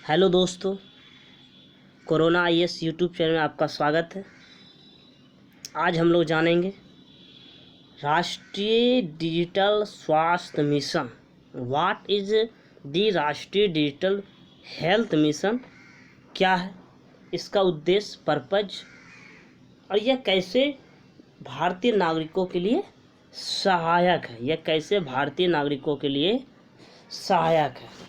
Hello दोस्तों, corona IAS YouTube channel में आपका स्वागत है। आज हम लोग जानेंगे राष्ट्रीय डिजिटल स्वास्थ्य मिशन। व्हाट इज द राष्ट्रीय डिजिटल हेल्थ मिशन, क्या है इसका उद्देश्य, पर्पज, और यह कैसे भारतीय नागरिकों के लिए सहायक है। यह कैसे भारतीय नागरिकों के लिए सहायक है।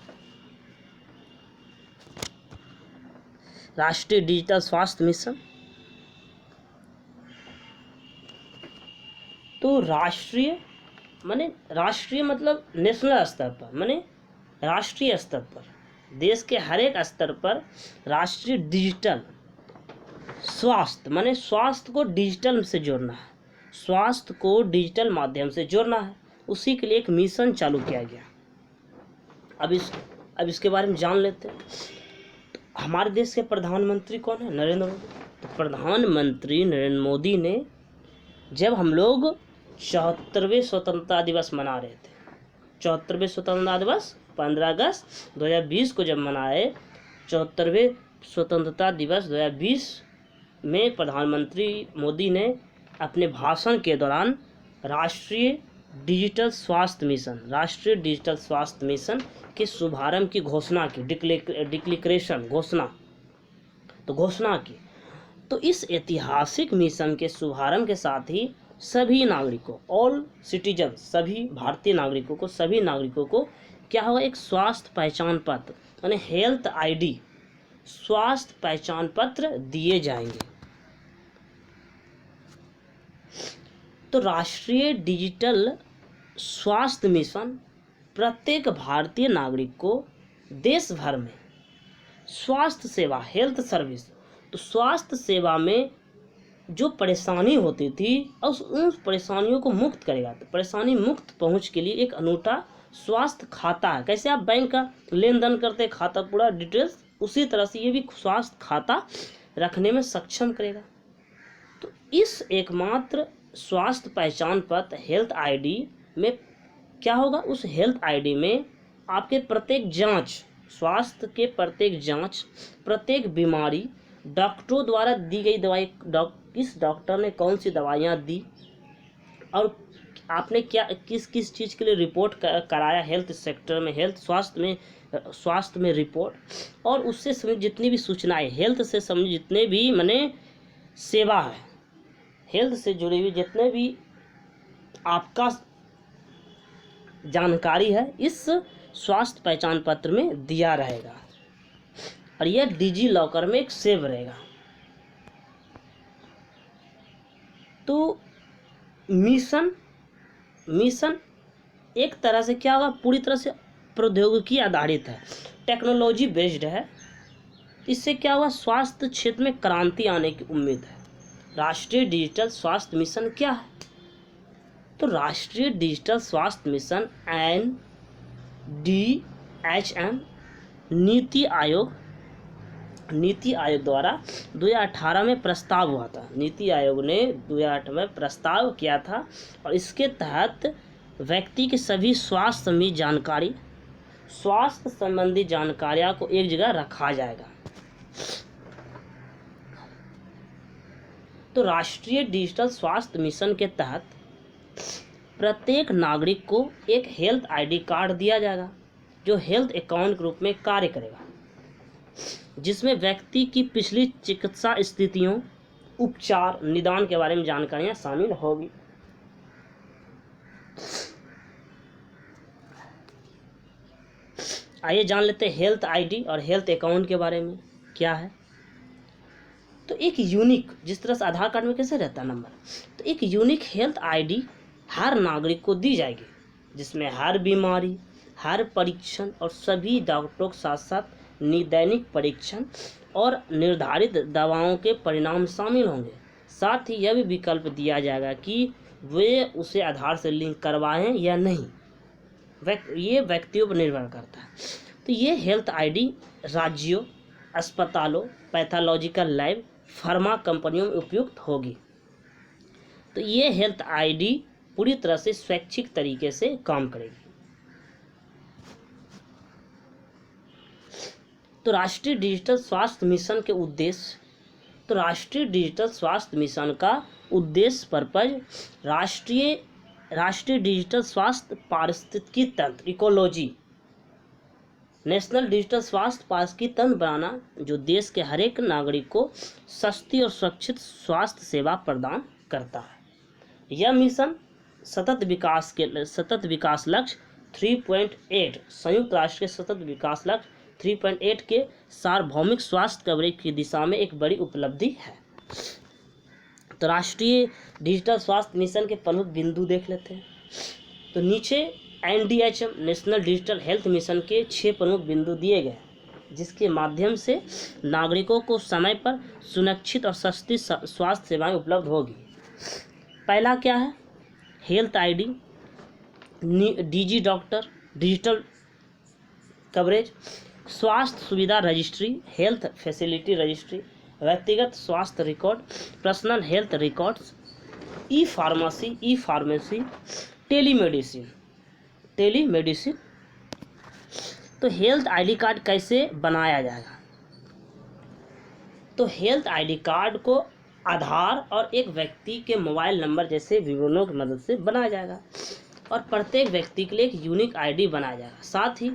राष्ट्रीय डिजिटल स्वास्थ्य मिशन, तो राष्ट्रीय मतलब नेशनल स्तर पर, माने राष्ट्रीय स्तर पर, देश के हर एक स्तर पर राष्ट्रीय डिजिटल स्वास्थ्य माने स्वास्थ्य को डिजिटल से जोड़ना है, स्वास्थ्य को डिजिटल माध्यम से जोड़ना है। उसी के लिए एक मिशन चालू किया गया। अब इसके बारे में जान लेते हैं। हमारे देश के प्रधानमंत्री कौन है? नरेंद्र मोदी। तो प्रधानमंत्री नरेंद्र मोदी ने, जब हम लोग 74वें स्वतंत्रता दिवस मना रहे थे, 74वें स्वतंत्रता दिवस 15 अगस्त 2020 को जब मनाए, 74वें स्वतंत्रता दिवस 2020 में प्रधानमंत्री मोदी ने अपने भाषण के दौरान राष्ट्रीय डिजिटल स्वास्थ्य मिशन के शुभारंभ की घोषणा की, घोषणा की। तो इस ऐतिहासिक मिशन के शुभारंभ के साथ ही सभी नागरिकों, ऑल सिटीजन, सभी भारतीय नागरिकों को क्या होगा? एक स्वास्थ्य पहचान पत्र यानी हेल्थ आईडी, स्वास्थ्य पहचान पत्र दिए जाएंगे। तो राष्ट्रीय डिजिटल स्वास्थ्य मिशन प्रत्येक भारतीय नागरिक को देश भर में स्वास्थ्य सेवा, हेल्थ सर्विस, तो स्वास्थ्य सेवा में जो परेशानी होती थी उन परेशानियों को मुक्त करेगा। तो परेशानी मुक्त पहुंच के लिए एक अनूठा स्वास्थ्य खाता है। कैसे आप बैंक का लेन देन करते, खाता पूरा डिटेल्स, उसी तरह से ये भी स्वास्थ्य खाता रखने में सक्षम करेगा। तो इस एकमात्र स्वास्थ्य पहचान पत्र हेल्थ आईडी में क्या होगा? उस हेल्थ आईडी में आपके प्रत्येक जांच, स्वास्थ्य के प्रत्येक जांच, प्रत्येक बीमारी, डॉक्टरों द्वारा दी गई दवाई, किस डॉक्टर ने कौन सी दवाइयाँ दी, और आपने क्या किस चीज़ के लिए रिपोर्ट कराया हेल्थ सेक्टर में, स्वास्थ्य में रिपोर्ट, और उससे संबंधित जितनी भी सूचनाएं, हेल्थ से संबंधित जितने भी माने सेवा है, हेल्थ से जुड़ी हुई जितने भी आपका जानकारी है, इस स्वास्थ्य पहचान पत्र में दिया रहेगा और यह डिजी लॉकर में एक सेव रहेगा। तो मिशन एक तरह से क्या होगा? पूरी तरह से प्रौद्योगिकी आधारित है, टेक्नोलॉजी बेस्ड है। इससे क्या हुआ? स्वास्थ्य क्षेत्र में क्रांति आने की उम्मीद है। राष्ट्रीय डिजिटल स्वास्थ्य मिशन क्या है? तो राष्ट्रीय डिजिटल स्वास्थ्य मिशन NDHM नीति आयोग द्वारा 2018 में प्रस्ताव हुआ था। नीति आयोग ने 2008 में प्रस्ताव किया था और इसके तहत व्यक्ति के सभी स्वास्थ्य संबंधी जानकारियां को एक जगह रखा जाएगा। तो राष्ट्रीय डिजिटल स्वास्थ्य मिशन के तहत प्रत्येक नागरिक को एक हेल्थ आईडी कार्ड दिया जाएगा जो हेल्थ अकाउंट के रूप में कार्य करेगा, जिसमें व्यक्ति की पिछली चिकित्सा स्थितियों, उपचार, निदान के बारे में जानकारियां शामिल होगी। आइए जान लेते हैं हेल्थ आईडी और हेल्थ अकाउंट के बारे में क्या है। तो एक यूनिक, जिस तरह से आधार कार्ड में कैसे रहता है नंबर, तो एक यूनिक हेल्थ आईडी हर नागरिक को दी जाएगी, जिसमें हर बीमारी, हर परीक्षण और सभी डॉक्टरों के साथ साथ दैनिक परीक्षण और निर्धारित दवाओं के परिणाम शामिल होंगे। साथ ही यह भी विकल्प दिया जाएगा कि वे उसे आधार से लिंक करवाएं या नहीं, ये व्यक्तियों पर निर्भर करता है। तो ये हेल्थ आईडी राज्यों, अस्पतालों, पैथोलॉजिकल लैब, फार्मा कंपनियों में उपयुक्त होगी। तो ये हेल्थ आईडी पूरी तरह से स्वैच्छिक तरीके से काम करेगी। तो राष्ट्रीय डिजिटल स्वास्थ्य मिशन के उद्देश्य, तो राष्ट्रीय डिजिटल स्वास्थ्य मिशन का उद्देश्य पर्पज राष्ट्रीय डिजिटल स्वास्थ्य पारिस्थितिकी तंत्र इकोलॉजी, नेशनल डिजिटल स्वास्थ्य पारिस्थितिकी तंत्र बनाना जो देश के हर एक नागरिक को सस्ती और सुरक्षित स्वास्थ्य सेवा प्रदान करता है। यह मिशन सतत विकास लक्ष्य 3.8 संयुक्त राष्ट्र के सतत विकास लक्ष्य 3.8 के सार्वभौमिक स्वास्थ्य कवरेज की दिशा में एक बड़ी उपलब्धि है। तो राष्ट्रीय डिजिटल स्वास्थ्य मिशन के प्रमुख बिंदु देख लेते हैं। तो नीचे NDHM national digital health mission के 6 प्रमुख बिंदु दिए गए जिसके माध्यम से नागरिकों को समय पर सुरक्षित और सस्ती स्वास्थ्य सेवाएं उपलब्ध होगी। पहला क्या है? Health ID, DigiDoctor digital coverage, स्वास्थ्य सुविधा रजिस्ट्री, हेल्थ फैसिलिटी रजिस्ट्री, व्यक्तिगत स्वास्थ्य रिकॉर्ड, पर्सनल हेल्थ रिकॉर्ड्स, ई फार्मेसी, टेलीमेडिसिन। तो हेल्थ ID कार्ड कैसे बनाया जाएगा? तो हेल्थ ID कार्ड को आधार और एक व्यक्ति के मोबाइल नंबर जैसे विवरणों की मदद से बनाया जाएगा और प्रत्येक व्यक्ति के लिए एक यूनिक ID बनाया जाएगा। साथ ही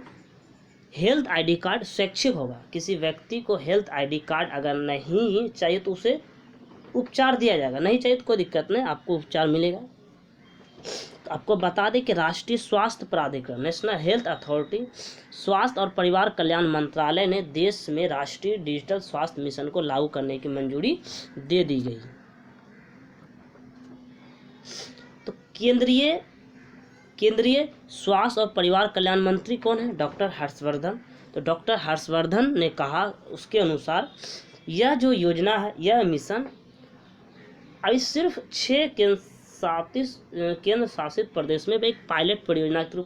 हेल्थ ID कार्ड स्वैच्छिक होगा। किसी व्यक्ति को हेल्थ ID कार्ड अगर नहीं चाहिए तो उसे उपचार दिया जाएगा, नहीं चाहिए तो कोई दिक्कत नहीं, आपको उपचार मिलेगा। तो आपको बता दें कि राष्ट्रीय स्वास्थ्य प्राधिकरण नेशनल हेल्थ अथॉरिटी, स्वास्थ्य और परिवार कल्याण मंत्रालय ने देश में राष्ट्रीय डिजिटल स्वास्थ्य मिशन को लागू करने की मंजूरी दे दी गई। तो केंद्रीय स्वास्थ्य और परिवार कल्याण मंत्री कौन है? डॉक्टर हर्षवर्धन। तो डॉक्टर हर्षवर्धन ने कहा, उसके अनुसार यह जो योजना है, यह मिशन अभी सिर्फ 6 केंद्र शासित प्रदेश में एक पायलट योजना के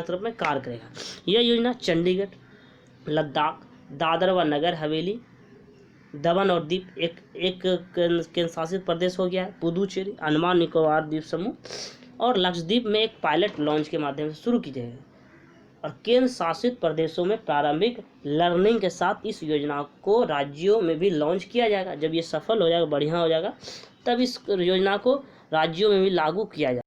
रूप में कार्य करेगा। यह योजना चंडीगढ़, लद्दाख, दादर व नगर हवेली, दमन और दीप एक केंद्र शासित प्रदेश हो गया है, पुदुचेरी, अंडमान निकोबार द्वीप समूह और लक्षद्वीप में एक पायलट लॉन्च के माध्यम से शुरू की जाएगी। और केंद्र शासित प्रदेशों में प्रारंभिक लर्निंग के साथ इस योजना को राज्यों में भी लॉन्च किया जाएगा। जब ये सफल हो जाएगा, बढ़िया हो जाएगा, तब इस योजना को राज्यों में भी लागू किया जाएगा।